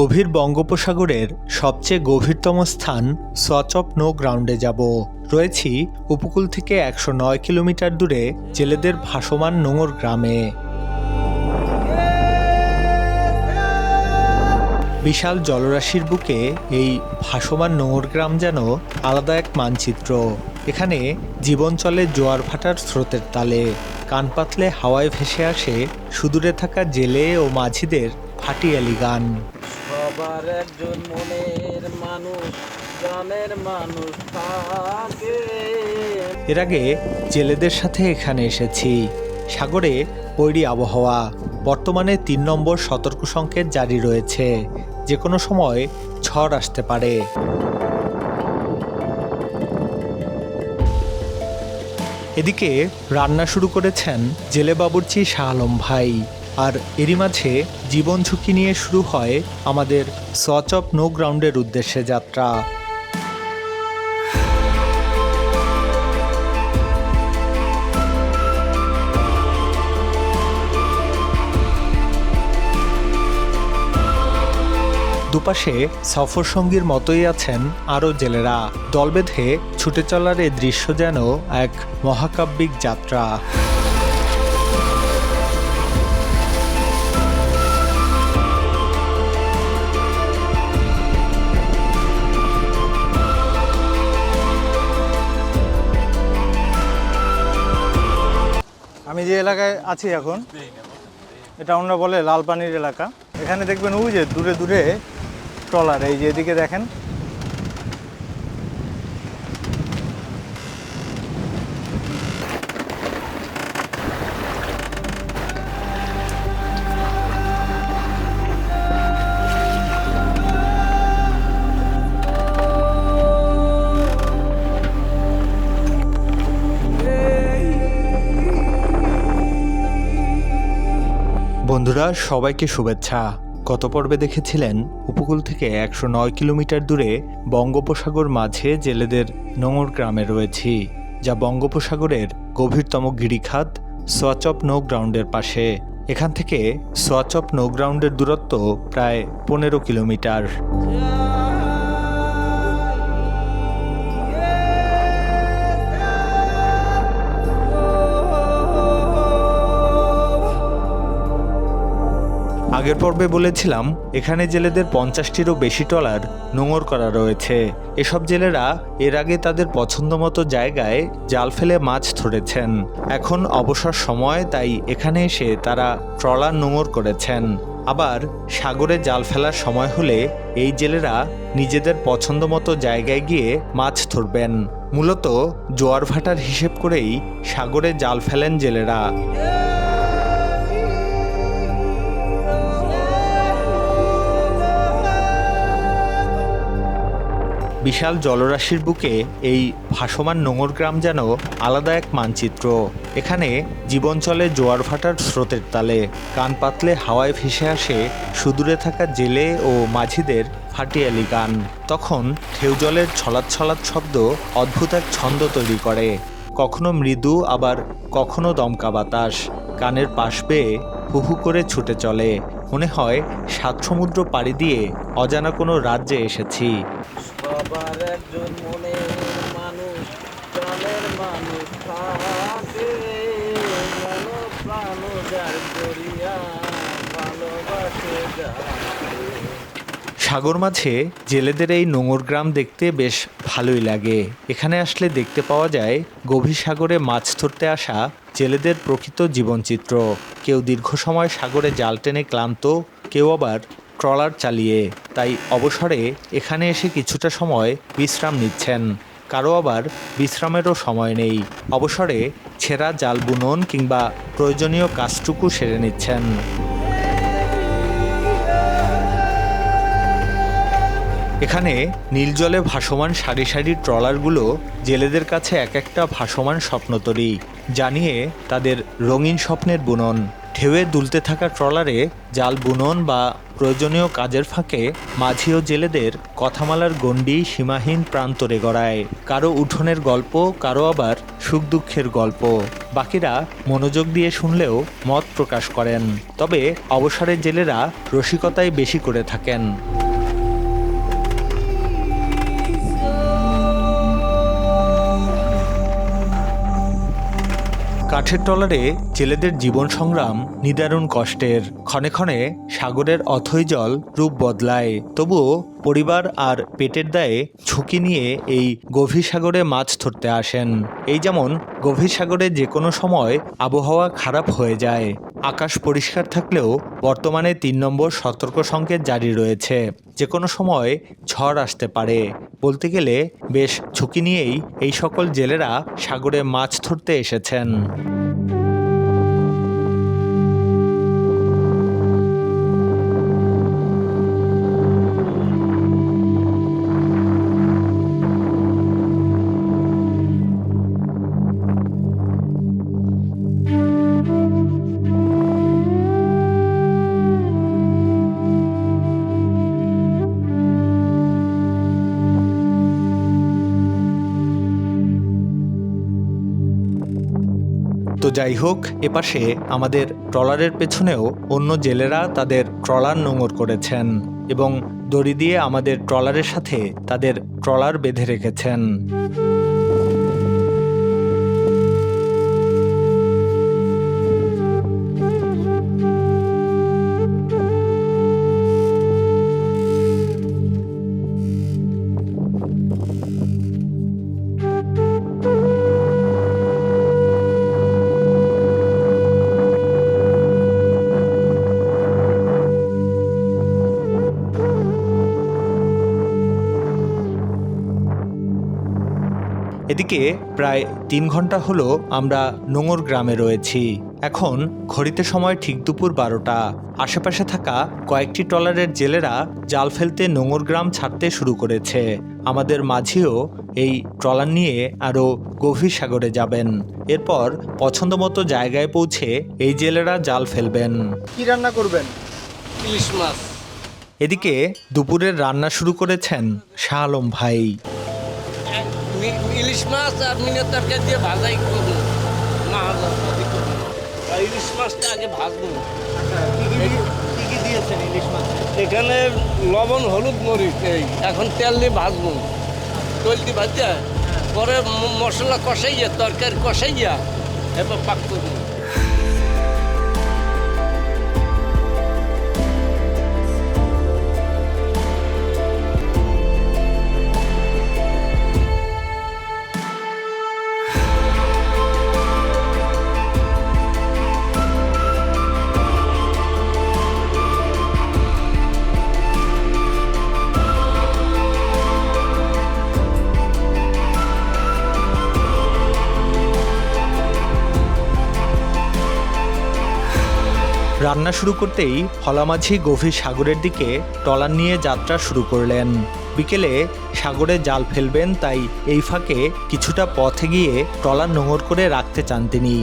গভীর বঙ্গোপসাগরের সবচেয়ে গভীরতম স্থান সোয়াচ অফ নো গ্রাউন্ডে যাব। রয়েছি উপকূল থেকে ১০৯ কিলোমিটার দূরে জেলেদের ভাসমান নোঙর গ্রামে। বিশাল জলরাশির বুকে এই ভাসমান নোঙর গ্রাম যেন আলাদা এক মানচিত্র। এখানে জীবন চলে জোয়ার ভাটার স্রোতের তালে। কান পাতলে হাওয়ায় ভেসে আসে সুদূরে থাকা জেলে ও মাঝিদের ভাটিয়ালি গান। সবার একজন মনের মানুষ, গানের মানুষ থাকে। এর আগে জেলেদের সাথে এখানে এসেছি। সাগরে বৈরী আবহাওয়া। বর্তমানে ৩ নম্বর সতর্ক সংকেত জারি রয়েছে। যে কোনো সময় ঝড় আসতে পারে। এদিকে রান্না শুরু করেছেন জেলে বাবুর্চি শাহ আলম ভাই। আর এরই মাঝে জীবন ঝুঁকি নিয়ে শুরু হয় আমাদের সোয়াচ অফ নো গ্রাউন্ডের উদ্দেশ্যে যাত্রা। দুপাশে সফর সঙ্গীর মতোই আছেন আরও জেলেরা। দল বেঁধে ছুটে চলার এ দৃশ্য যেন এক মহাকাব্যিক যাত্রা। আমি যে এলাকায় আছি এখন, এটা আমরা বলে লাল পানির এলাকা। এখানে দেখবেন ওই যে দূরে দূরে ট্রলার, এই যে এদিকে দেখেন। বন্ধুরা, সবাইকে শুভেচ্ছা। গত পর্বে দেখেছিলেন উপকূল থেকে ১০৯ কিলোমিটার দূরে বঙ্গোপসাগর মাঝে জেলেদের নোঙর গ্রামে রয়েছি, যা বঙ্গোপসাগরের গভীরতম গিরিখাত সোয়াচ অফ নো গ্রাউন্ডের পাশে। এখান থেকে সোয়াচ অফ নো গ্রাউন্ডের দূরত্ব প্রায় ১৫ কিলোমিটার। আগের পর্বে বলেছিলাম এখানে জেলেদের ৫০টিরও বেশি ট্রলার নোঙর করা রয়েছে। এসব জেলেরা এর আগে তাদের পছন্দমতো জায়গায় জাল ফেলে মাছ ধরেছেন। এখন অবসর সময়, তাই এখানে এসে তারা ট্রলার নোঙর করেছেন। আবার সাগরে জাল ফেলার সময় হলে এই জেলেরা নিজেদের পছন্দমতো জায়গায় গিয়ে মাছ ধরবেন। মূলত জোয়ার ভাটার হিসেব করেই সাগরে জাল ফেলেন জেলেরা। বিশাল জলরাশির বুকে এই ভাসমান নোঙর গ্রাম যেন আলাদা এক মানচিত্র। এখানে জীবন চলে জোয়ার ভাটার স্রোতের তালে। কান পাতলে হাওয়ায় ভেসে আসে সুদূরে থাকা জেলে ও মাঝিদের ভাটিয়ালি গান। তখন ঢেউ জলের ছলাৎ ছলাৎ শব্দ অদ্ভুত এক ছন্দ তৈরি করে। কখনো মৃদু, আবার কখনো দমকা বাতাস কানের পাশ বেয়ে হু হু করে ছুটে চলে। মনে হয় ৭ সমুদ্র পাড়ি দিয়ে অজানা কোনো রাজ্যে এসেছি। সবার একজন মনের মানুষ, গানের মানুষ থাকে। মন প্রাণ যার করিয়া ভালোবাসে যায়। সাগর মাঝে জেলেদের এই নোঙর গ্রাম দেখতে বেশ ভালোই লাগে। এখানে আসলে দেখতে পাওয়া যায় গভীর সাগরে মাছ ধরতে আসা জেলেদের প্রকৃত জীবনচিত্র। কেউ দীর্ঘ সময় সাগরে জাল টেনে ক্লান্ত, কেউ আবার ট্রলার চালিয়ে। তাই অবসরে এখানে এসে কিছুটা সময় বিশ্রাম নিচ্ছেন। কারো আবার বিশ্রামেরও সময় নেই। অবসরে ছেঁড়া জাল বুনন কিংবা প্রয়োজনীয় কাজটুকু সেরে নিচ্ছেন। এখানে নীল জলে ভাসমান সারি সারি ট্রলারগুলো জেলেদের কাছে এক একটা ভাসমান স্বপ্নতরী, জানিয়ে তাদের রঙিন স্বপ্নের বুনন। ঢেউয়ে দুলতে থাকা ট্রলারে জাল বুনন বা প্রয়োজনীয় কাজের ফাঁকে মাঝি ও জেলেদের কথামালার গণ্ডি সীমাহীন প্রান্তরে গড়ায়। কারো উঠোনের গল্প, কারো আবার সুখ দুঃখের গল্প। বাকিরা মনোযোগ দিয়ে শুনলেও মত প্রকাশ করেন। তবে অবসরের জেলেরা রসিকতাই বেশি করে থাকেন। কাঠের ট্রলারে জেলেদের জীবন সংগ্রাম নিদারুণ কষ্টের। ক্ষণে ক্ষণে সাগরের অথৈ জল রূপ বদলায়, তবুও পরিবার আর পেটের দায়ে ঝুঁকি নিয়ে এই গভীর সাগরে মাছ ধরতে আসেন। এই যেমন গভীর সাগরে যে কোনো সময় আবহাওয়া খারাপ হয়ে যায়। আকাশ পরিষ্কার থাকলেও বর্তমানে ৩ নম্বর সতর্ক সংকেত জারি রয়েছে। যে কোনো সময় ঝড় আসতে পারে। বলতে গেলে বেশ ঝুঁকি নিয়েই এই সকল জেলেরা সাগরে মাছ ধরতে এসেছেন। তো যাই হোক, এপাশে আমাদের ট্রলারের পেছনেও অন্য জেলেরা তাদের ট্রলার নোঙর করেছেন এবং দড়ি দিয়ে আমাদের ট্রলারের সাথে তাদের ট্রলার বেঁধে রেখেছেন। এদিকে প্রায় ৩ ঘন্টা হলো আমরা নোঙর গ্রামে রয়েছি। এখন ঘড়িতে সময় ঠিক দুপুর ১২টা। আশেপাশে থাকা কয়েকটি ট্রলারের জেলেরা জাল ফেলতে নোঙর গ্রাম ছাড়তে শুরু করেছে। আমাদের মাঝিও এই ট্রলার নিয়ে আরও গভীর সাগরে যাবেন। এরপর পছন্দ মতো জায়গায় পৌঁছে এই জেলেরা জাল ফেলবেন। কি রান্না করবেন? ইলিশ মাছ। এদিকে দুপুরের রান্না শুরু করেছেন শাহ আলম ভাই। ইলিশ মাছ আর মিনের তরকারি দিয়ে ভাজাই করবো, আর ইলিশ মাছটা আগে ভাজবো। কি কি দিয়েছেন ইলিশ মাছ? এখানে লবণ, হলুদ, মরিচ, এই এখন তেল দিয়ে ভাজবো। তেল দিয়ে ভাজতে পরে মশলা কষাইয়া, তরকারি কষাইয়া এরপর পাক করবো। রান্না শুরু করতেই হলামাঝি গভীর সাগরের দিকে ট্রলার নিয়ে যাত্রা শুরু করলেন। বিকেলে সাগরে জাল ফেলবেন, তাই এই ফাঁকে কিছুটা পথে গিয়ে ট্রলার নোঙর করে রাখতে চান তিনি।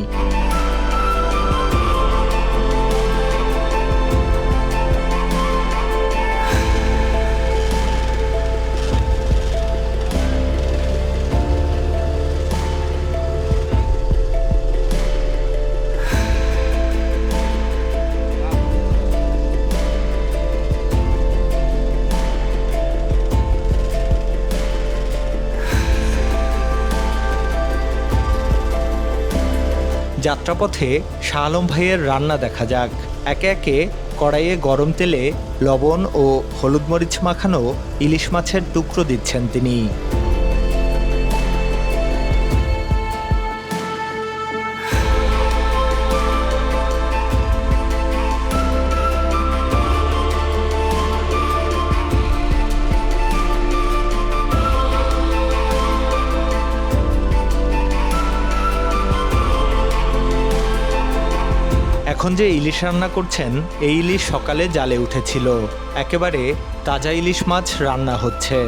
যাত্রাপথে শাহ আলম ভাইয়ের রান্না দেখা যাক। একে একে কড়াইয়ে গরম তেলে লবণ ও হলুদ মরিচ মাখানো ইলিশ মাছের টুকরো দিচ্ছেন তিনি। এখন যে ইলিশ রান্না করছেন, এই ইলিশ সকালে জালে উঠেছিল। একেবারে তাজা ইলিশ মাছ রান্না হচ্ছে।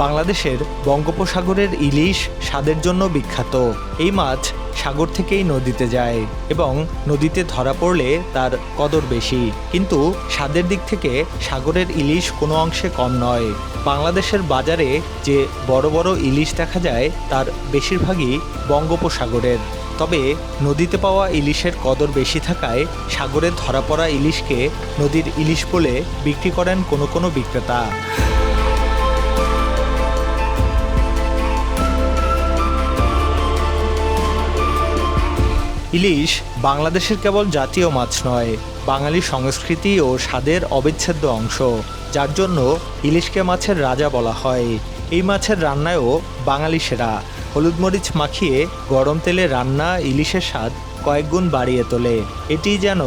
বাংলাদেশের বঙ্গোপসাগরের ইলিশ স্বাদের জন্য বিখ্যাত। এই মাছ সাগর থেকেই নদীতে যায় এবং নদীতে ধরা পড়লে তার কদর বেশি, কিন্তু স্বাদের দিক থেকে সাগরের ইলিশ কোনো অংশে কম নয়। বাংলাদেশের বাজারে যে বড় বড় ইলিশ দেখা যায় তার বেশিরভাগই বঙ্গোপসাগরের। তবে নদীতে পাওয়া ইলিশের কদর বেশি থাকায় সাগরে ধরা পড়া ইলিশকে নদীর ইলিশ বলে বিক্রি করেন কোনো কোনো বিক্রেতা। ইলিশ বাংলাদেশের কেবল জাতীয় মাছ নয়, বাঙালি সংস্কৃতি ও স্বাদের অবিচ্ছেদ্য অংশ, যার জন্য ইলিশকে মাছের রাজা বলা হয়। এই মাছের রান্নায়ও বাঙালি সেরা। হলুদ মরিচ মাখিয়ে গরম তেলে রান্না ইলিশের স্বাদ কয়েক গুণ বাড়িয়ে তোলে। এটি যেন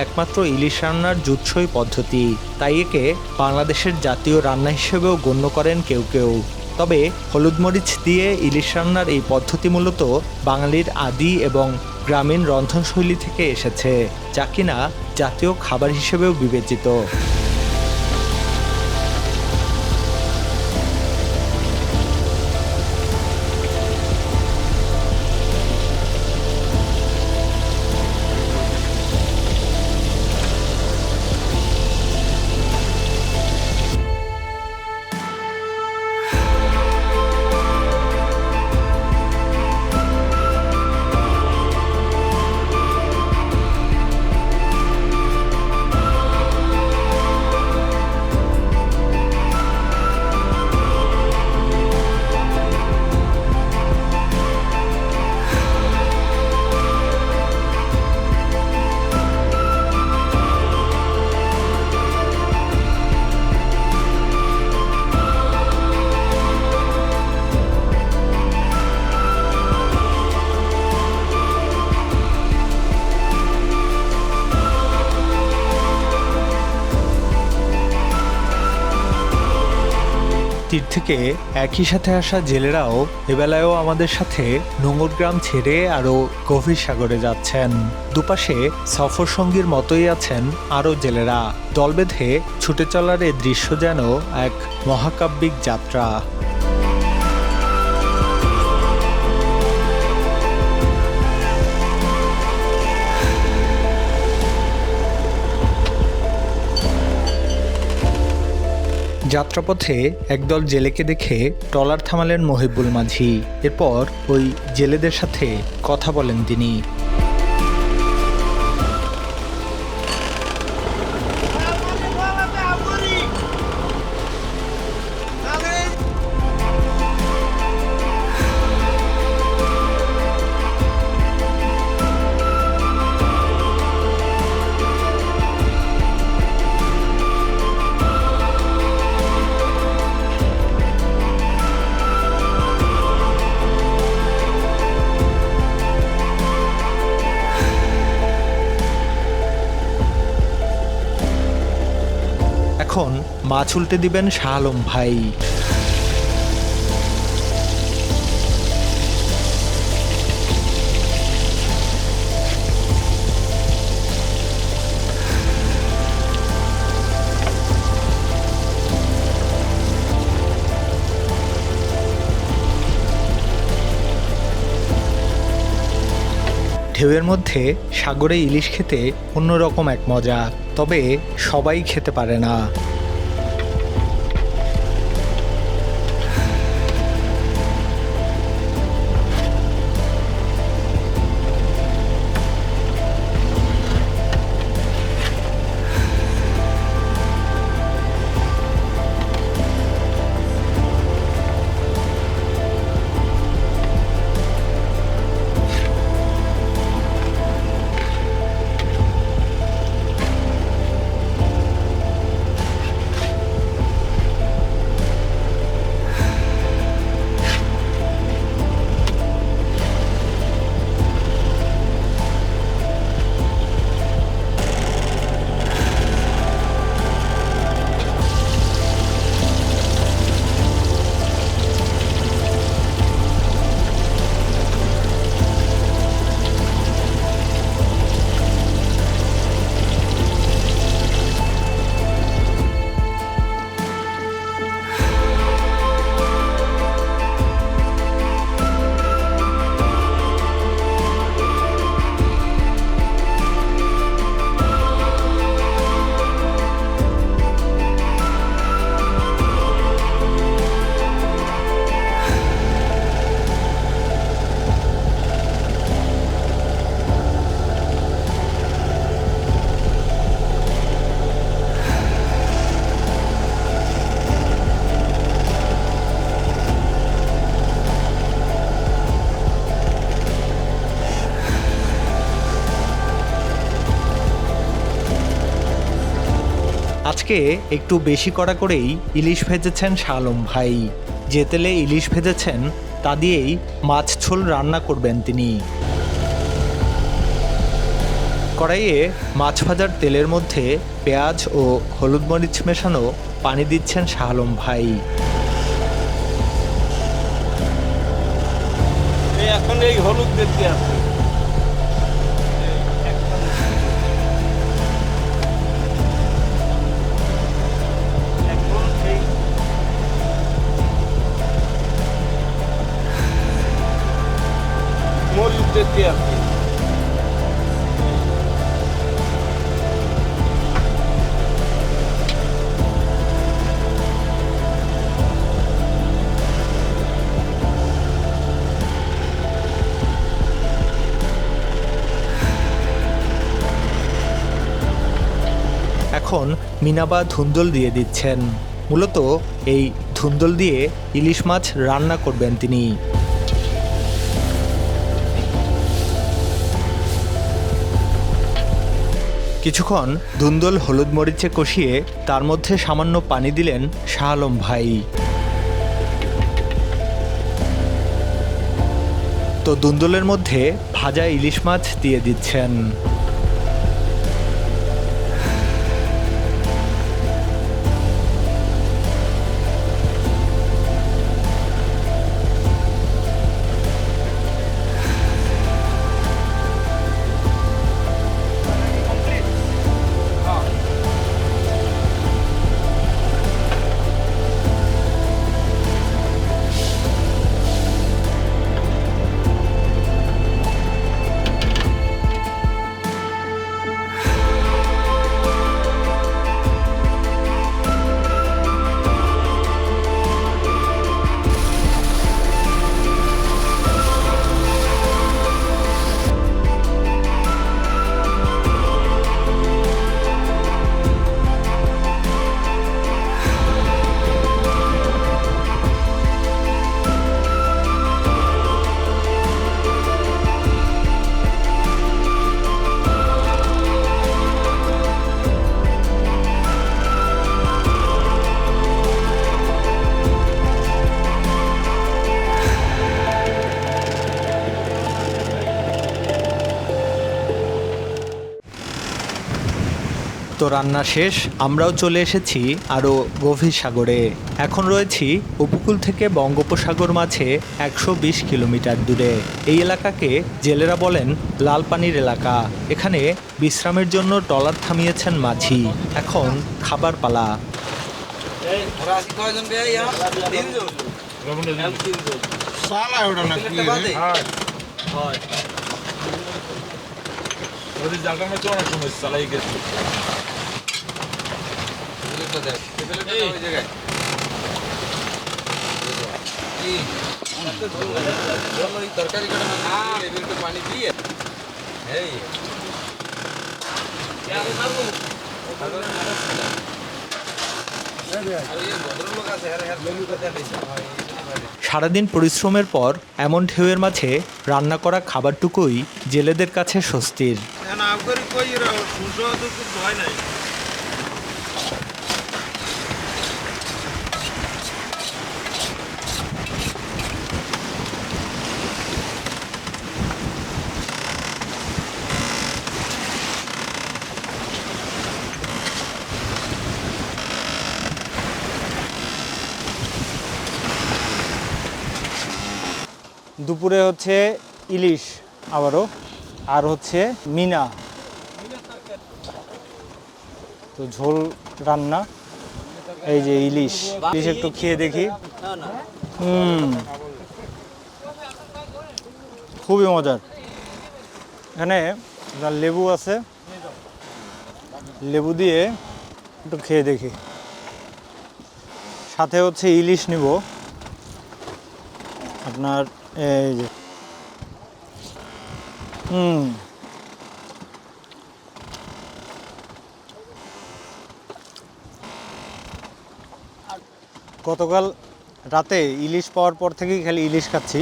একমাত্র ইলিশ রান্নার জুৎসই পদ্ধতি, তাই একে বাংলাদেশের জাতীয় রান্না হিসেবেও গণ্য করেন কেউ কেউ। তবে হলুদ মরিচ দিয়ে ইলিশ রান্নার এই পদ্ধতি মূলত বাঙালির আদি এবং গ্রামীণ রন্ধনশৈলী থেকে এসেছে, যা কিনা জাতীয় খাবার হিসেবেও বিবেচিত। তীর থেকে একই সাথে আসা জেলেরাও এবেলায়ও আমাদের সাথে নোঙরগ্রাম ছেড়ে আরও গভীর সাগরে যাচ্ছেন। দুপাশে সফর সঙ্গীর মতোই আছেন আরও জেলেরা। দল বেঁধে ছুটে চলার এ দৃশ্য যেন এক মহাকাব্যিক যাত্রা। যাত্রাপথে একদল জেলেকে দেখে ট্রলার থামালেন মহিবুল মাঝি। এরপর ওই জেলেদের সাথে কথা বলেন তিনি। এখন মাছ উল্টে দিবেন শাহ আলম ভাই। ঢেউয়ের মধ্যে সাগরে ইলিশ খেতে অন্যরকম এক মজা, তবে সবাই খেতে পারে না। আজকে একটু বেশি কড়া করেই ইলিশ ভেজেছেন শাহ আলম ভাই। যে তেলে ইলিশ ভেজেছেন তা দিয়েই মাছ ঝোল রান্না করবেন তিনি। কড়াইয়ে মাছ ভাজার তেলের মধ্যে পেঁয়াজ ও হলুদ মরিচ মেশানো পানি দিচ্ছেন শাহ আলম ভাই। এখন এই হলুদ দিতে আছে। এখন এই মরিচ দিতে আছে। এখন মিনা বা ধুন্দল দিয়ে দিচ্ছেন। মূলত এই ধুন্দল দিয়ে ইলিশ মাছ রান্না করবেন তিনি। কিছুক্ষণ ধুন্দল হলুদ মরিচে কষিয়ে তার মধ্যে সামান্য পানি দিলেন শাহ আলম ভাই। তো ধুন্দলের মধ্যে ভাজা ইলিশ মাছ দিয়ে দিচ্ছেন। তো রান্না শেষ, আমরাও চলে এসেছি আরও গভীর সাগরে। এখন রয়েছি উপকূল থেকে বঙ্গোপসাগর মাঝে 120 কিলোমিটার দূরে। এই এলাকাকে জেলেরা বলেন লাল পানির এলাকা। এখানে বিশ্রামের জন্য ট্রলার থামিয়েছেন মাঝি। এখন খাবার পালা। সারাদিন পরিশ্রমের পর এমন ঢেউয়ের মাঝে রান্না করা খাবারটুকুই জেলেদের কাছে স্বস্তির। দুপুরে হচ্ছে ইলিশ আবারও, আর হচ্ছে মিনা। তো ঝোল রান্না, এই যে ইলিশ একটু খেয়ে দেখি। খুবই মজার। এখানে লেবু আছে, লেবু দিয়ে একটু খেয়ে দেখি। সাথে হচ্ছে ইলিশ নিব আপনার, এই যে গতকাল রাতে ইলিশ পাওয়ার পর থেকেই খালি ইলিশ খাচ্ছি।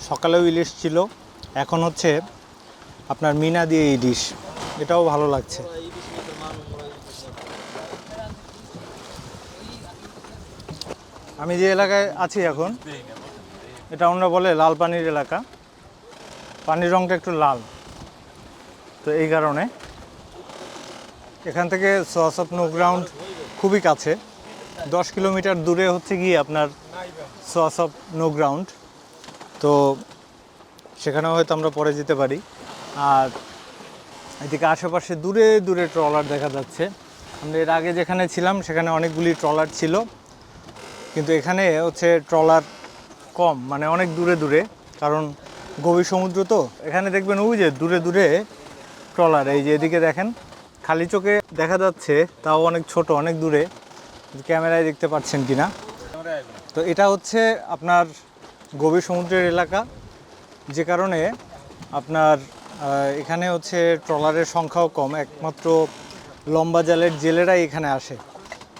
সকালেও ইলিশ ছিল, এখন হচ্ছে আপনার মিনা দিয়ে ইলিশ, এটাও ভালো লাগছে। আমি যে এলাকায় আছি এখন, এটা আমরা বলে লাল পানির এলাকা। পানির রঙটা একটু লাল, তো এই কারণে এখান থেকে সোয়াস অফ নো গ্রাউন্ড খুবই কাছে। 10 কিলোমিটার দূরে হচ্ছে গিয়ে আপনার সোয়াস অফ নো গ্রাউন্ড। তো সেখানেও হয়তো আমরা পরে যেতে পারি। আর এদিকে আশেপাশে দূরে দূরে ট্রলার দেখা যাচ্ছে। আমরা এর আগে যেখানে ছিলাম সেখানে অনেকগুলি ট্রলার ছিল, কিন্তু এখানে হচ্ছে ট্রলার কম, মানে অনেক দূরে দূরে, কারণ গভীর সমুদ্র তো। এখানে দেখবেন ওই যে দূরে দূরে ট্রলার, এই যে এদিকে দেখেন, খালি চোখে দেখা যাচ্ছে, তাও অনেক ছোট, অনেক দূরে, ক্যামেরায় দেখতে পাচ্ছেন কিনা। তো এটা হচ্ছে আপনার গভীর সমুদ্রের এলাকা, যে কারণে আপনার এখানে হচ্ছে ট্রলারের সংখ্যাও কম, একমাত্র লম্বা জালের জেলেরাই এখানে আসে।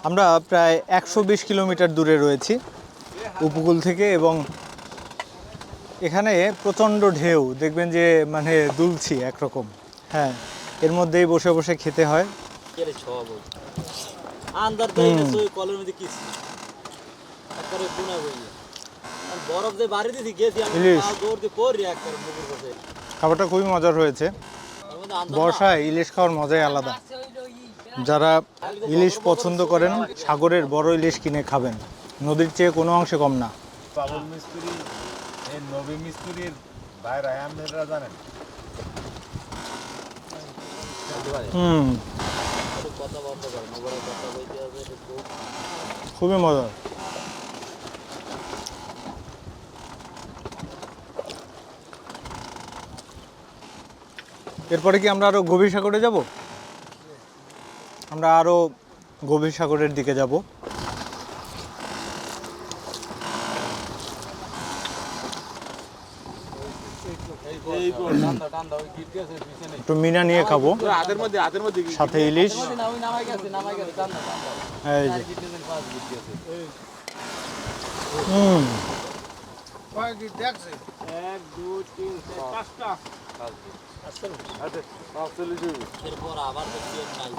আমরা প্রায় 120 কিলোমিটার দূরে রয়েছি উপকূল থেকে, এবং এখানে প্রচণ্ড ঢেউ, দেখবেন যে মানে দুলছি একরকম। হ্যাঁ, এর মধ্যেই বসে বসে খেতে হয়। খাবারটা খুবই মজার হয়েছে। বর্ষায় ইলিশ খাওয়ার মজাই আলাদা। যারা ইলিশ পছন্দ করেন, সাগরের বড় ইলিশ কিনে খাবেন, নদীর চেয়ে কোনো অংশে কম না। বাবুল মিস্ত্রি, এই নবী মিস্ত্রির ভাইরা আপনারা জানেন? খুবই মজার। এরপরে কি আমরা আরো গভীর সাগরে যাব? আমরা আরো গভীর সাগরের দিকে যাব। একটু মিনা নিয়ে খাবো, সাথে ইলিশ। এই যে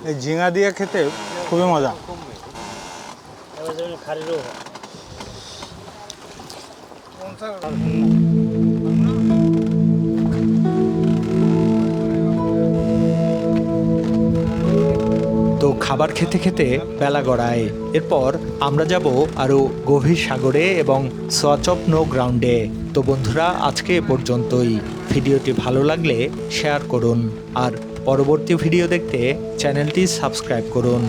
এই ঝিঙা দিয়ে খেতে খুবই মজা। তো খাবার খেতে খেতে বেলা গড়ায়। এরপর আমরা যাব আরও গভীর সাগরে এবং সোয়াচ অফ নো গ্রাউন্ডে। তো বন্ধুরা, আজকে এ পর্যন্তই। ভিডিওটি ভালো লাগলে শেয়ার করুন, আর পরবর্তী ভিডিও দেখতে চ্যানেলটি সাবস্ক্রাইব করুন।